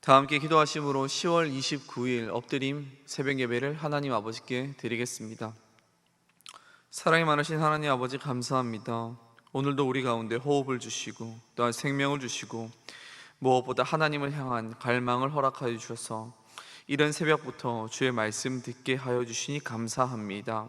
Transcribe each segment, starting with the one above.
다 함께 기도하심으로 10월 29일 엎드림 새벽 예배를 하나님 아버지께 드리겠습니다. 사랑이 많으신 하나님 아버지, 감사합니다. 오늘도 우리 가운데 호흡을 주시고 또한 생명을 주시고 무엇보다 하나님을 향한 갈망을 허락하여 주셔서 이른 새벽부터 주의 말씀 듣게 하여 주시니 감사합니다.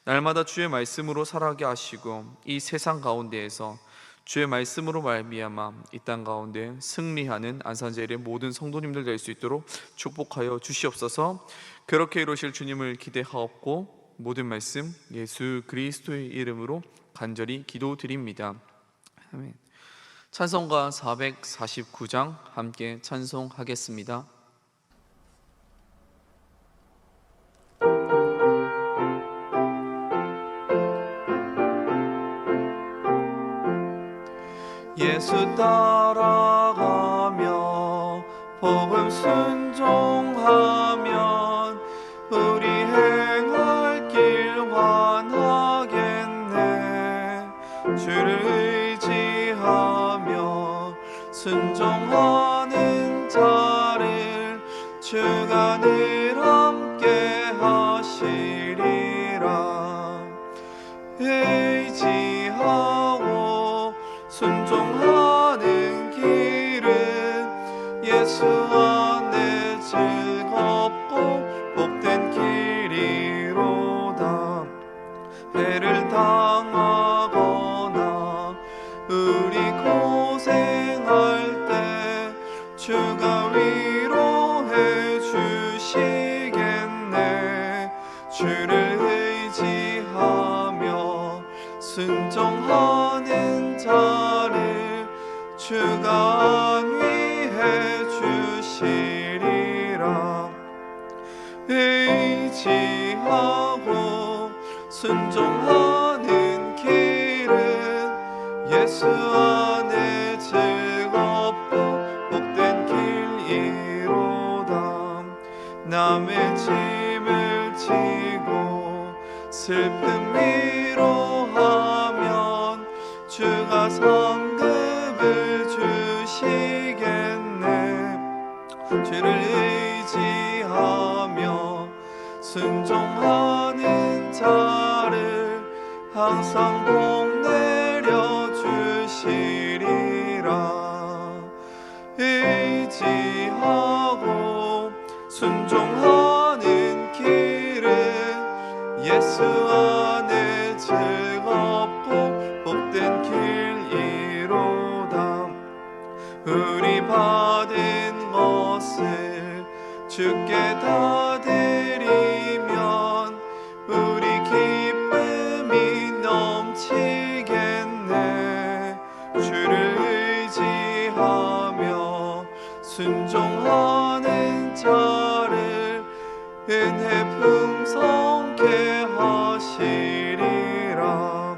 날마다 주의 말씀으로 살아가게 하시고 이 세상 가운데에서 주의 말씀으로 말미암아 이 땅 가운데 승리하는 안산제일의 모든 성도님들 될 수 있도록 축복하여 주시옵소서. 그렇게 이루실 주님을 기대하옵고 모든 말씀 예수 그리스도의 이름으로 간절히 기도드립니다. 아멘. 찬송가 449장 함께 찬송하겠습니다. 예수 따라가며 복음 순종하면 우리 행할 길 환하겠네. 주를 의지하며 순종하는 자를 주가 늘 함께 하시리라. 의지하고 순종하는 길은 예수 안에 즐겁고 복된 길이로다. 해를 당하거나 우리 고생할 때 주가 위로해 주시겠네. 주를 의지하며 순종하는 자를 주가 안위해 주시리라. 의지하고 순종하는 길은 예수 안에 즐겁고 복된 길이로다. 남의 짐을 지고 슬픔 위로하면 주가 상급을 주시겠네. 주를 의지하며 순종하는 자를 항상 복 내려 주시리라. 의지하고 순종하는 길은 예수 안에 즐겁고 복된 길이로다. 우리 받은 것을 주께 다 드리면 우리 기쁨이 넘치겠네. 주를 의지하며 순종하는 자를 은혜 풍성케 하시리라.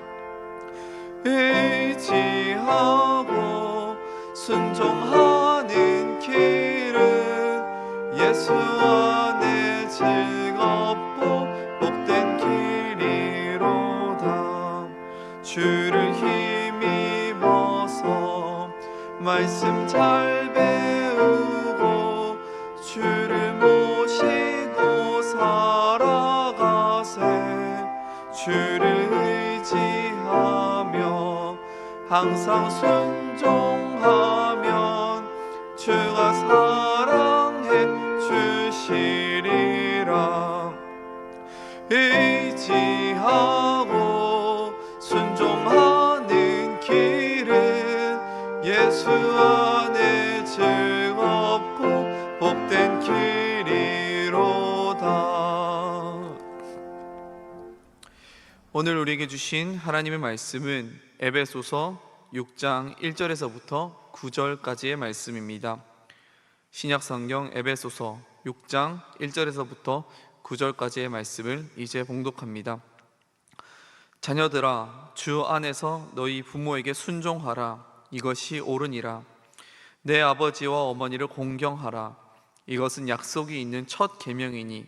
의지하고 순종하는 길은 예수 안에 즐겁고 복된 길이로다. 주를 힘입어서 말씀 잘 배우고 주를 모시고 살아가세. 주를 의지하며 항상 순종하면 주가 사랑해 주시리라. 의지하고 순종하는 길은 예수 안에 즐겁고 복된 길이로다. 오늘 우리에게 주신 하나님의 말씀은 에베소서 6장 1절에서부터 9절까지의 말씀입니다. 신약성경 에베소서 6장 1절에서부터 9절까지의 말씀을 이제 봉독합니다. 자녀들아, 주 안에서 너희 부모에게 순종하라. 이것이 옳으니라. 내 아버지와 어머니를 공경하라. 이것은 약속이 있는 첫 계명이니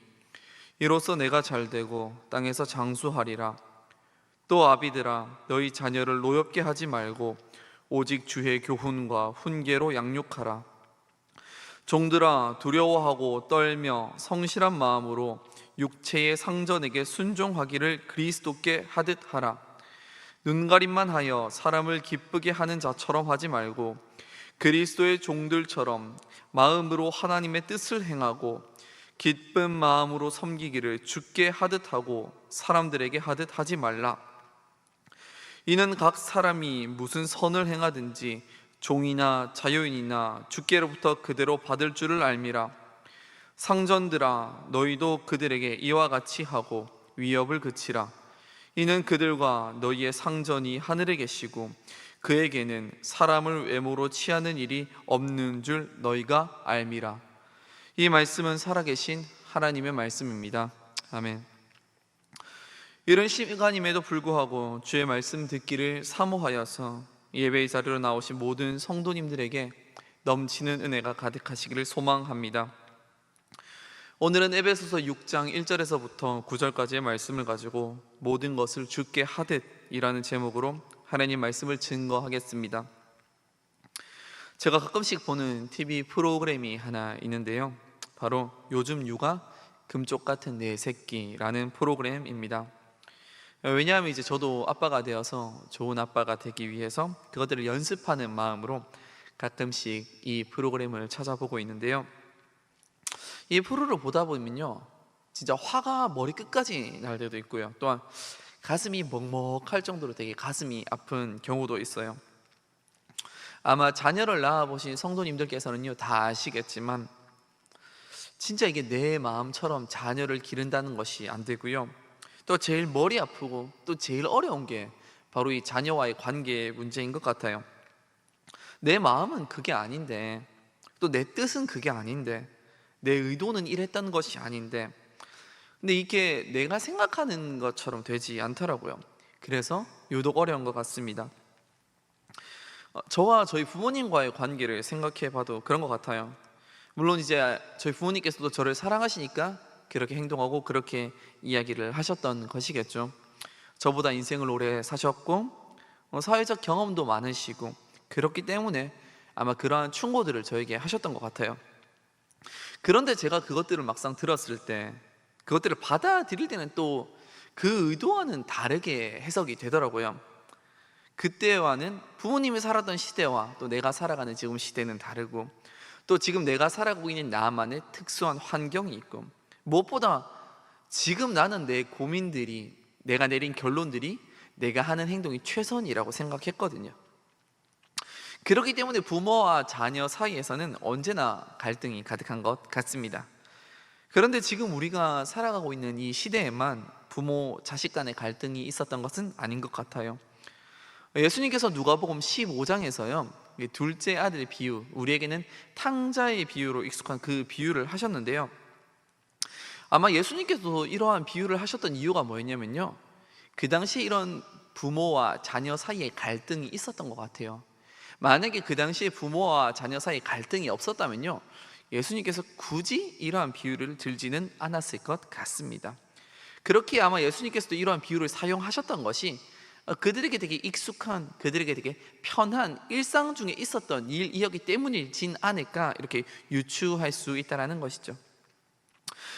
이로써 내가 잘되고 땅에서 장수하리라. 또 아비들아, 너희 자녀를 노엽게 하지 말고 오직 주의 교훈과 훈계로 양육하라. 종들아 두려워하고 떨며 성실한 마음으로 육체의 상전에게 순종하기를 그리스도께 하듯 하라. 눈가림만 하여 사람을 기쁘게 하는 자처럼 하지 말고 그리스도의 종들처럼 마음으로 하나님의 뜻을 행하고 기쁜 마음으로 섬기기를 주께 하듯 하고 사람들에게 하듯 하지 말라. 이는 각 사람이 무슨 선을 행하든지 종이나 자유인이나 주께로부터 그대로 받을 줄을 알미라. 상전들아 너희도 그들에게 이와 같이 하고 위협을 그치라. 이는 그들과 너희의 상전이 하늘에 계시고 그에게는 사람을 외모로 취하는 일이 없는 줄 너희가 알미라. 이 말씀은 살아계신 하나님의 말씀입니다. 아멘. 이런 시간임에도 불구하고 주의 말씀 듣기를 사모하여서 예배의 자리로 나오신 모든 성도님들에게 넘치는 은혜가 가득하시기를 소망합니다. 오늘은 에베소서 6장 1절에서부터 9절까지의 말씀을 가지고 모든 것을 주께 하듯 이라는 제목으로 하나님 말씀을 증거하겠습니다. 제가 가끔씩 보는 TV 프로그램이 하나 있는데요, 바로 요즘 육아 금쪽 같은 내 새끼라는 프로그램입니다. 왜냐하면 이제 저도 아빠가 되어서 좋은 아빠가 되기 위해서 그것들을 연습하는 마음으로 가끔씩 이 프로그램을 찾아보고 있는데요, 이 프로를 보다 보면요 진짜 화가 머리 끝까지 날 때도 있고요, 또한 가슴이 먹먹할 정도로 되게 가슴이 아픈 경우도 있어요. 아마 자녀를 낳아보신 성도님들께서는요 다 아시겠지만 진짜 이게 내 마음처럼 자녀를 기른다는 것이 안 되고요, 또 제일 머리 아프고 또 제일 어려운 게 바로 이 자녀와의 관계의 문제인 것 같아요. 내 마음은 그게 아닌데, 또 내 뜻은 그게 아닌데, 내 의도는 이랬다는 것이 아닌데, 근데 이게 내가 생각하는 것처럼 되지 않더라고요. 그래서 유독 어려운 것 같습니다. 저와 저희 부모님과의 관계를 생각해 봐도 그런 것 같아요. 물론 이제 저희 부모님께서도 저를 사랑하시니까 그렇게 행동하고 그렇게 이야기를 하셨던 것이겠죠. 저보다 인생을 오래 사셨고 사회적 경험도 많으시고 그렇기 때문에 아마 그러한 충고들을 저에게 하셨던 것 같아요. 그런데 제가 그것들을 막상 들었을 때, 그것들을 받아들일 때는 또 그 의도와는 다르게 해석이 되더라고요. 그때와는 부모님이 살았던 시대와 또 내가 살아가는 지금 시대는 다르고, 또 지금 내가 살아가고 있는 나만의 특수한 환경이 있고, 무엇보다 지금 나는 내 고민들이, 내가 내린 결론들이 내가 하는 행동이 최선이라고 생각했거든요. 그렇기 때문에 부모와 자녀 사이에서는 언제나 갈등이 가득한 것 같습니다. 그런데 지금 우리가 살아가고 있는 이 시대에만 부모, 자식 간의 갈등이 있었던 것은 아닌 것 같아요. 예수님께서 누가복음 15장에서요 둘째 아들의 비유, 우리에게는 탕자의 비유로 익숙한 그 비유를 하셨는데요, 아마 예수님께서 이러한 비유를 하셨던 이유가 뭐였냐면요, 그 당시에 이런 부모와 자녀 사이에 갈등이 있었던 것 같아요. 만약에 그 당시에 부모와 자녀 사이에 갈등이 없었다면요 예수님께서 굳이 이러한 비유를 들지는 않았을 것 같습니다. 그렇게 아마 예수님께서도 이러한 비유를 사용하셨던 것이 그들에게 되게 익숙한, 그들에게 되게 편한 일상 중에 있었던 일이었기 때문이진 않을까, 이렇게 유추할 수 있다는 것이죠.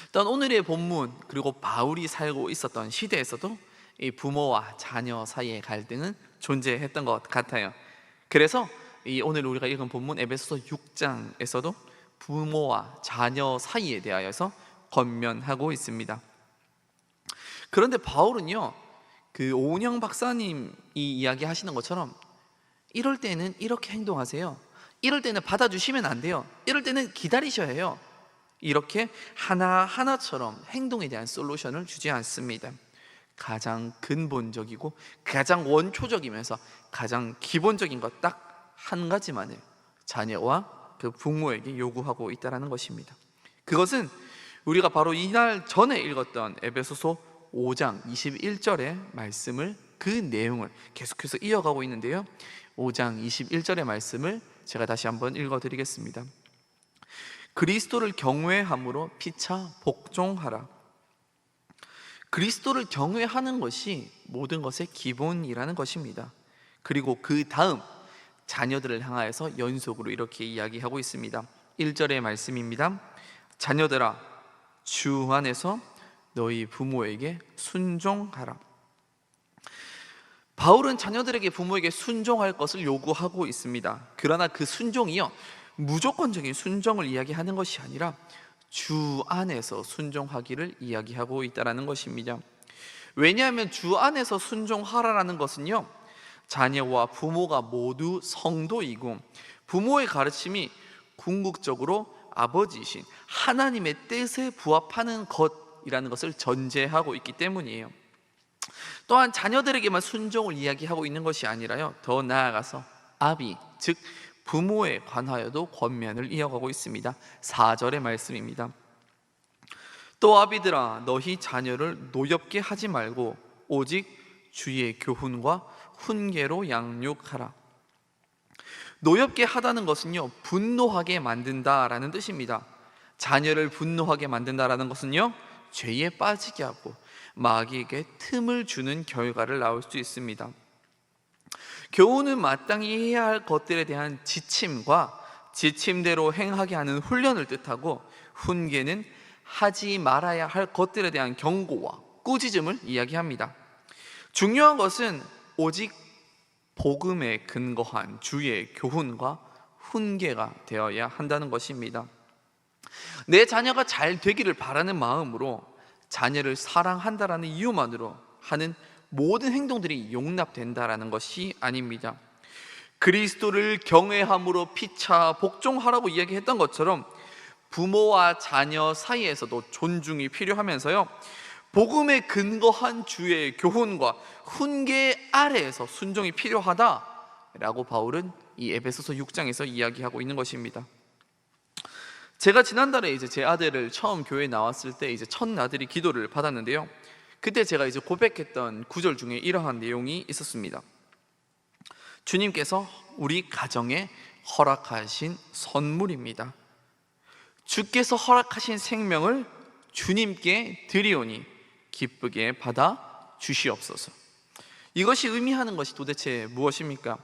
일단 오늘의 본문, 그리고 바울이 살고 있었던 시대에서도 이 부모와 자녀 사이의 갈등은 존재했던 것 같아요. 그래서 이 오늘 우리가 읽은 본문 에베소서 6장에서도 부모와 자녀 사이에 대하여서 권면하고 있습니다. 그런데 바울은요 그 오은영 박사님이 이야기하시는 것처럼 이럴 때는 이렇게 행동하세요, 이럴 때는 받아주시면 안 돼요, 이럴 때는 기다리셔야 해요, 이렇게 하나하나처럼 행동에 대한 솔루션을 주지 않습니다. 가장 근본적이고 가장 원초적이면서 가장 기본적인 것 딱 한 가지만을 자녀와 그 부모에게 요구하고 있다는 것입니다. 그것은 우리가 바로 이날 전에 읽었던 에베소서 5장 21절의 말씀을, 그 내용을 계속해서 이어가고 있는데요, 5장 21절의 말씀을 제가 다시 한번 읽어드리겠습니다. 그리스도를 경외함으로 피차 복종하라. 그리스도를 경외하는 것이 모든 것의 기본이라는 것입니다. 그리고 그 다음 자녀들을 향하여서 연속으로 이렇게 이야기하고 있습니다. 1절의 말씀입니다. 자녀들아, 주 안에서 너희 부모에게 순종하라. 바울은 자녀들에게 부모에게 순종할 것을 요구하고 있습니다. 그러나 그 순종이요, 무조건적인 순종을 이야기하는 것이 아니라 주 안에서 순종하기를 이야기하고 있다는 것입니다. 왜냐하면 주 안에서 순종하라는 것은요, 자녀와 부모가 모두 성도이고 부모의 가르침이 궁극적으로 아버지이신 하나님의 뜻에 부합하는 것이라는 것을 전제하고 있기 때문이에요. 또한 자녀들에게만 순종을 이야기하고 있는 것이 아니라요, 더 나아가서 아비, 즉 부모에 관하여도 권면을 이어가고 있습니다. 4절의 말씀입니다. 또 아비들아, 너희 자녀를 노엽게 하지 말고 오직 주의 교훈과 훈계로 양육하라. 노엽게 하다는 것은요, 분노하게 만든다라는 뜻입니다. 자녀를 분노하게 만든다라는 것은요, 죄에 빠지게 하고 마귀에게 틈을 주는 결과를 낳을 수 있습니다. 교훈은 마땅히 해야 할 것들에 대한 지침과 지침대로 행하게 하는 훈련을 뜻하고, 훈계는 하지 말아야 할 것들에 대한 경고와 꾸짖음을 이야기합니다. 중요한 것은 오직 복음에 근거한 주의 교훈과 훈계가 되어야 한다는 것입니다. 내 자녀가 잘 되기를 바라는 마음으로 자녀를 사랑한다라는 이유만으로 하는 모든 행동들이 용납된다라는 것이 아닙니다. 그리스도를 경외함으로 피차 복종하라고 이야기했던 것처럼 부모와 자녀 사이에서도 존중이 필요하면서요, 복음에 근거한 주의 교훈과 훈계 아래에서 순종이 필요하다라고 바울은 이 에베소서 6장에서 이야기하고 있는 것입니다. 제가 지난달에 제 아들을 처음 교회에 나왔을 때 첫 나들이 기도를 받았는데요, 그때 제가 고백했던 구절 중에 이러한 내용이 있었습니다. 주님께서 우리 가정에 허락하신 선물입니다. 주께서 허락하신 생명을 주님께 드리오니 기쁘게 받아 주시옵소서. 이것이 의미하는 것이 도대체 무엇입니까?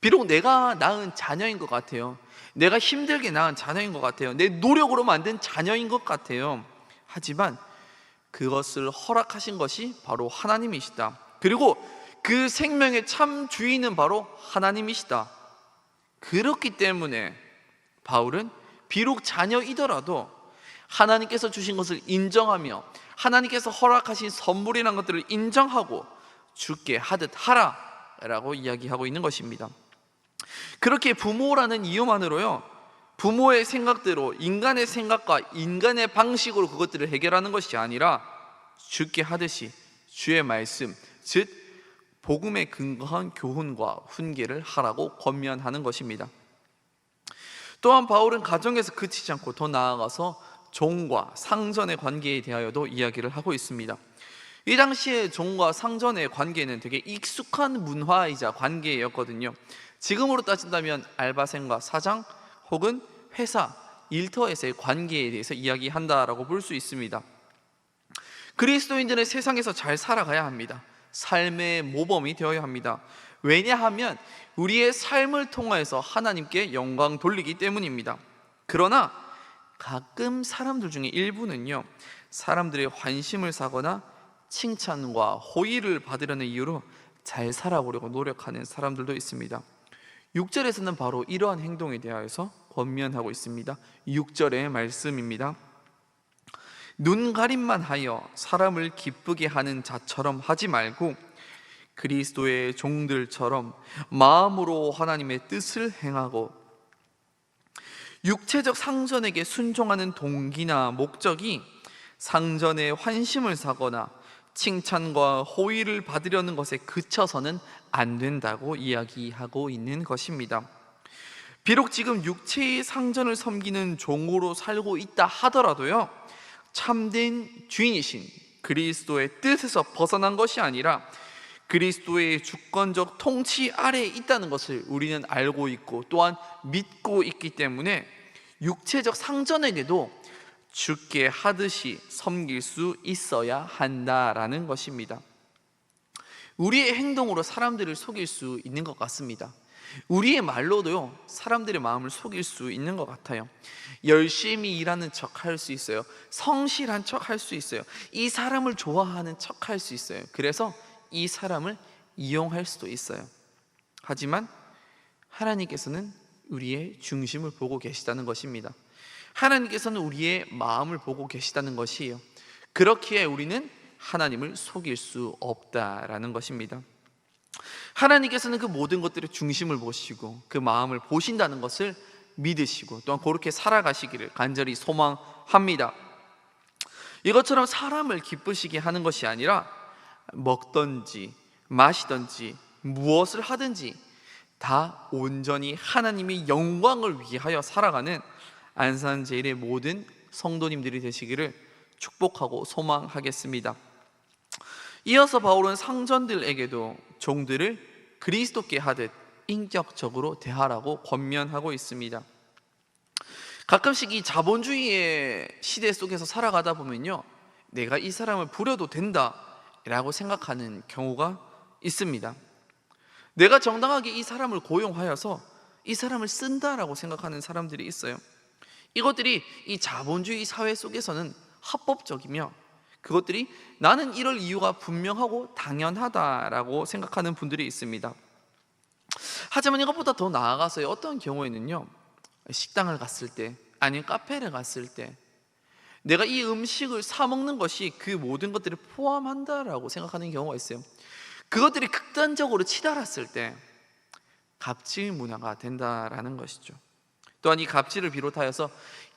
비록 내가 낳은 자녀인 것 같아요. 내가 힘들게 낳은 자녀인 것 같아요. 내 노력으로 만든 자녀인 것 같아요. 하지만 그것을 허락하신 것이 바로 하나님이시다. 그리고 그 생명의 참 주인은 바로 하나님이시다. 그렇기 때문에 바울은 비록 자녀이더라도 하나님께서 주신 것을 인정하며 하나님께서 허락하신 선물이라는 것들을 인정하고 주께 하듯 하라 라고 이야기하고 있는 것입니다. 그렇게 부모라는 이유만으로요, 부모의 생각대로 인간의 생각과 인간의 방식으로 그것들을 해결하는 것이 아니라 주께 하듯이 주의 말씀, 즉 복음에 근거한 교훈과 훈계를 하라고 권면하는 것입니다. 또한 바울은 가정에서 그치지 않고 더 나아가서 종과 상전의 관계에 대하여도 이야기를 하고 있습니다. 이 당시에 종과 상전의 관계는 되게 익숙한 문화이자 관계였거든요. 지금으로 따진다면 알바생과 사장 혹은 회사, 일터에서의 관계에 대해서 이야기한다라고 볼 수 있습니다. 그리스도인들은 세상에서 잘 살아가야 합니다. 삶의 모범이 되어야 합니다. 왜냐하면 우리의 삶을 통하여서 하나님께 영광 돌리기 때문입니다. 그러나 가끔 사람들 중에 일부는요, 사람들의 환심을 사거나 칭찬과 호의를 받으려는 이유로 잘 살아보려고 노력하는 사람들도 있습니다. 6절에서는 바로 이러한 행동에 대하여서 권면하고 있습니다. 6절의 말씀입니다. 눈가림만 하여 사람을 기쁘게 하는 자처럼 하지 말고 그리스도의 종들처럼 마음으로 하나님의 뜻을 행하고, 육체적 상전에게 순종하는 동기나 목적이 상전의 환심을 사거나 칭찬과 호의를 받으려는 것에 그쳐서는 안 된다고 이야기하고 있는 것입니다. 비록 지금 육체의 상전을 섬기는 종으로 살고 있다 하더라도요, 참된 주인이신 그리스도의 뜻에서 벗어난 것이 아니라 그리스도의 주권적 통치 아래에 있다는 것을 우리는 알고 있고 또한 믿고 있기 때문에 육체적 상전에게도 주께 하듯이 섬길 수 있어야 한다라는 것입니다. 우리의 행동으로 사람들을 속일 수 있는 것 같습니다. 우리의 말로도요, 사람들의 마음을 속일 수 있는 것 같아요. 열심히 일하는 척 할 수 있어요. 성실한 척 할 수 있어요. 이 사람을 좋아하는 척 할 수 있어요. 그래서 이 사람을 이용할 수도 있어요. 하지만 하나님께서는 우리의 중심을 보고 계시다는 것입니다. 하나님께서는 우리의 마음을 보고 계시다는 것이에요. 그렇기에 우리는 하나님을 속일 수 없다라는 것입니다. 하나님께서는 그 모든 것들의 중심을 보시고 그 마음을 보신다는 것을 믿으시고 또한 그렇게 살아가시기를 간절히 소망합니다. 이것처럼 사람을 기쁘시게 하는 것이 아니라 먹든지 마시든지 무엇을 하든지 다 온전히 하나님의 영광을 위하여 살아가는 안산제일의 모든 성도님들이 되시기를 축복하고 소망하겠습니다. 이어서 바울은 상전들에게도 종들을 그리스도께 하듯 인격적으로 대하라고 권면하고 있습니다. 가끔씩 이 자본주의의 시대 속에서 살아가다 보면요, 내가 이 사람을 부려도 된다 라고 생각하는 경우가 있습니다. 내가 정당하게 이 사람을 고용하여서 이 사람을 쓴다라고 생각하는 사람들이 있어요. 이것들이 이 자본주의 사회 속에서는 합법적이며 그것들이 나는 이럴 이유가 분명하고 당연하다라고 생각하는 분들이 있습니다. 하지만 이것보다 더 나아가서 어떤 경우에는요, 식당을 갔을 때 아니면 카페를 갔을 때 내가 이 음식을 사 먹는 것이 그 모든 것들을 포함한다라고 생각하는 경우가 있어요. 그것들이 극단적으로 치달았을 때 갑질 문화가 된다라는 것이죠. 또한 이 갑질을 비롯하여서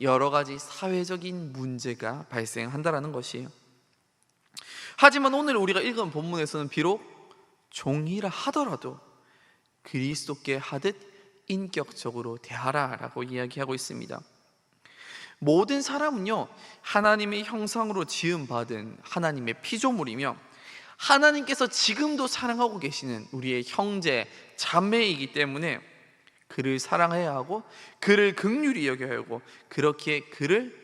여러 가지 사회적인 문제가 발생한다라는 것이에요. 하지만 오늘 우리가 읽은 본문에서는 비록 종이라 하더라도 그리스도께 하듯 인격적으로 대하라라고 이야기하고 있습니다. 모든 사람은요, 하나님의 형상으로 지음받은 하나님의 피조물이며 하나님께서 지금도 사랑하고 계시는 우리의 형제, 자매이기 때문에 그를 사랑해야 하고 그를 긍휼히 여겨야 하고 그렇게 그를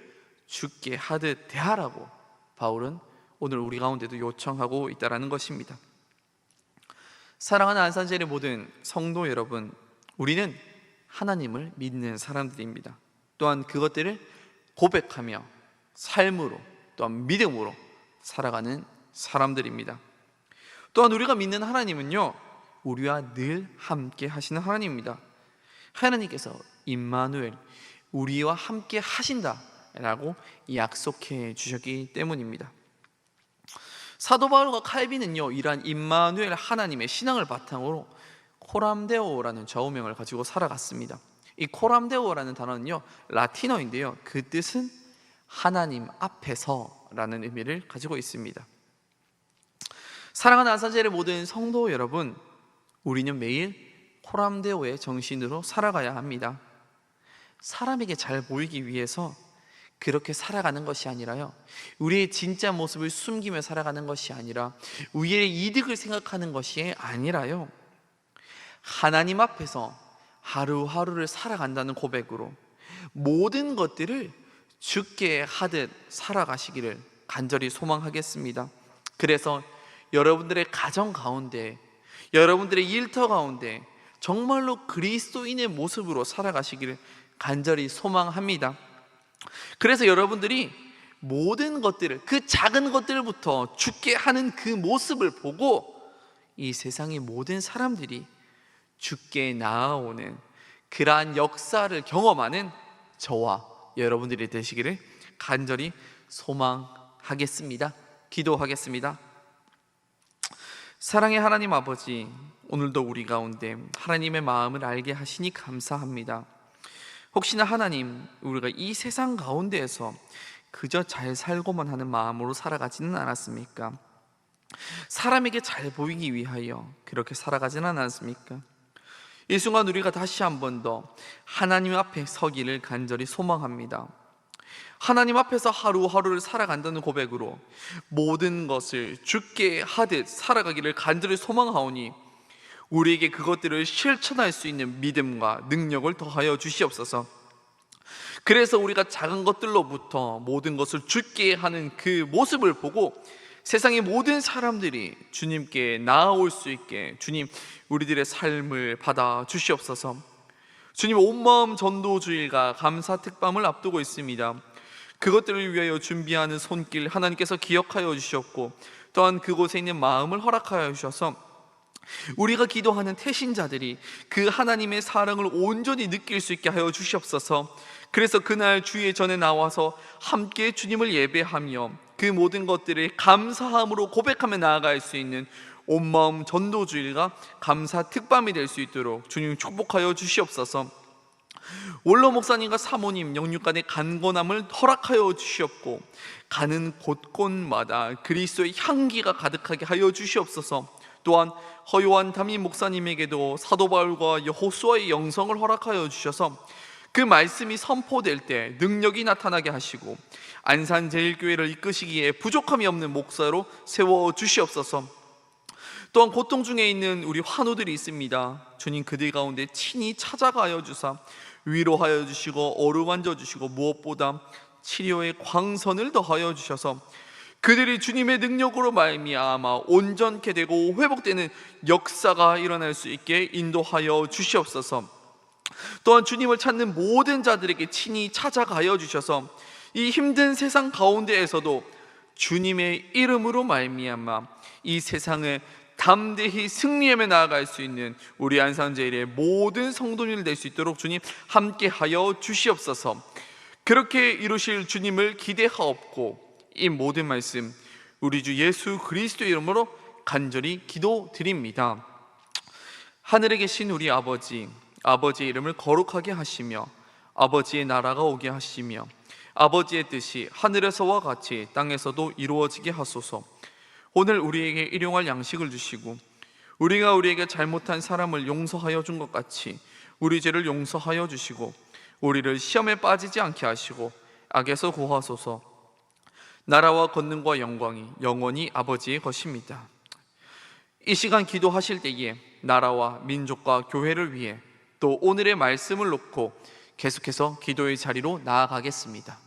주께 하듯 대하라고 바울은 오늘 우리 가운데도 요청하고 있다는 것입니다. 사랑하는 안산제일의 모든 성도 여러분, 우리는 하나님을 믿는 사람들입니다. 또한 그것들을 고백하며 삶으로 또한 믿음으로 살아가는 사람들입니다. 또한 우리가 믿는 하나님은요, 우리와 늘 함께 하시는 하나님입니다. 하나님께서 임마누엘, 우리와 함께 하신다라고 약속해 주셨기 때문입니다. 사도 바울과 칼빈은요, 이러한 임마누엘 하나님의 신앙을 바탕으로 코람데오라는 좌우명을 가지고 살아갔습니다. 이 코람데오라는 단어는요, 라틴어인데요, 그 뜻은 하나님 앞에서라는 의미를 가지고 있습니다. 사랑하는 안산제일의 모든 성도 여러분, 우리는 매일 코람데오의 정신으로 살아가야 합니다. 사람에게 잘 보이기 위해서 그렇게 살아가는 것이 아니라요, 우리의 진짜 모습을 숨기며 살아가는 것이 아니라 우리의 이득을 생각하는 것이 아니라요, 하나님 앞에서 하루하루를 살아간다는 고백으로 모든 것들을 주께 하듯 살아가시기를 간절히 소망하겠습니다. 그래서 여러분들의 가정 가운데, 여러분들의 일터 가운데 정말로 그리스도인의 모습으로 살아가시기를 간절히 소망합니다. 그래서 여러분들이 모든 것들을, 그 작은 것들부터 주께 하는 그 모습을 보고 이 세상의 모든 사람들이 주께 나아오는 그러한 역사를 경험하는 저와 여러분들이 되시기를 간절히 소망하겠습니다. 기도하겠습니다. 사랑의 하나님 아버지, 오늘도 우리 가운데 하나님의 마음을 알게 하시니 감사합니다. 혹시나 하나님, 우리가 이 세상 가운데에서 그저 잘 살고만 하는 마음으로 살아가지는 않았습니까? 사람에게 잘 보이기 위하여 그렇게 살아가지는 않았습니까? 이 순간 우리가 다시 한 번 더 하나님 앞에 서기를 간절히 소망합니다. 하나님 앞에서 하루하루를 살아간다는 고백으로 모든 것을 주께 하듯 살아가기를 간절히 소망하오니 우리에게 그것들을 실천할 수 있는 믿음과 능력을 더하여 주시옵소서. 그래서 우리가 작은 것들로부터 모든 것을 주께 하는 그 모습을 보고 세상의 모든 사람들이 주님께 나아올 수 있게 주님 우리들의 삶을 받아 주시옵소서. 주님, 온마음 전도주일과 감사 특밤을 앞두고 있습니다. 그것들을 위하여 준비하는 손길 하나님께서 기억하여 주셨고, 또한 그곳에 있는 마음을 허락하여 주셔서 우리가 기도하는 태신자들이 그 하나님의 사랑을 온전히 느낄 수 있게 하여 주시옵소서. 그래서 그날 주의 전에 나와서 함께 주님을 예배하며 그 모든 것들을 감사함으로 고백하며 나아갈 수 있는 온마음 전도주일과 감사 특밤이 될 수 있도록 주님 축복하여 주시옵소서. 원로 목사님과 사모님 영육간의 간건함을 허락하여 주시옵고, 가는 곳곳마다 그리스도의 향기가 가득하게 하여 주시옵소서. 또한 허요한 담임 목사님에게도 사도 바울과 여호수아의 영성을 허락하여 주셔서 그 말씀이 선포될 때 능력이 나타나게 하시고, 안산 제일교회를 이끄시기에 부족함이 없는 목사로 세워 주시옵소서. 또한 고통 중에 있는 우리 환우들이 있습니다. 주님, 그들 가운데 친히 찾아가여 주사 위로하여 주시고 어루만져 주시고, 무엇보다 치료의 광선을 더하여 주셔서 그들이 주님의 능력으로 말미암아 온전케 되고 회복되는 역사가 일어날 수 있게 인도하여 주시옵소서. 또한 주님을 찾는 모든 자들에게 친히 찾아가여 주셔서 이 힘든 세상 가운데에서도 주님의 이름으로 말미암아 이 세상을 담대히 승리하며 나아갈 수 있는 우리 안산제일의 모든 성도님들 될 수 있도록 주님 함께하여 주시옵소서. 그렇게 이루실 주님을 기대하옵고, 이 모든 말씀 우리 주 예수 그리스도의 이름으로 간절히 기도드립니다. 하늘에 계신 우리 아버지, 아버지의 이름을 거룩하게 하시며 아버지의 나라가 오게 하시며 아버지의 뜻이 하늘에서와 같이 땅에서도 이루어지게 하소서. 오늘 우리에게 일용할 양식을 주시고, 우리가 우리에게 잘못한 사람을 용서하여 준 것 같이 우리 죄를 용서하여 주시고, 우리를 시험에 빠지지 않게 하시고 악에서 구하소서. 나라와 권능과 영광이 영원히 아버지의 것입니다. 이 시간 기도하실 때에 나라와 민족과 교회를 위해 또 오늘의 말씀을 놓고 계속해서 기도의 자리로 나아가겠습니다.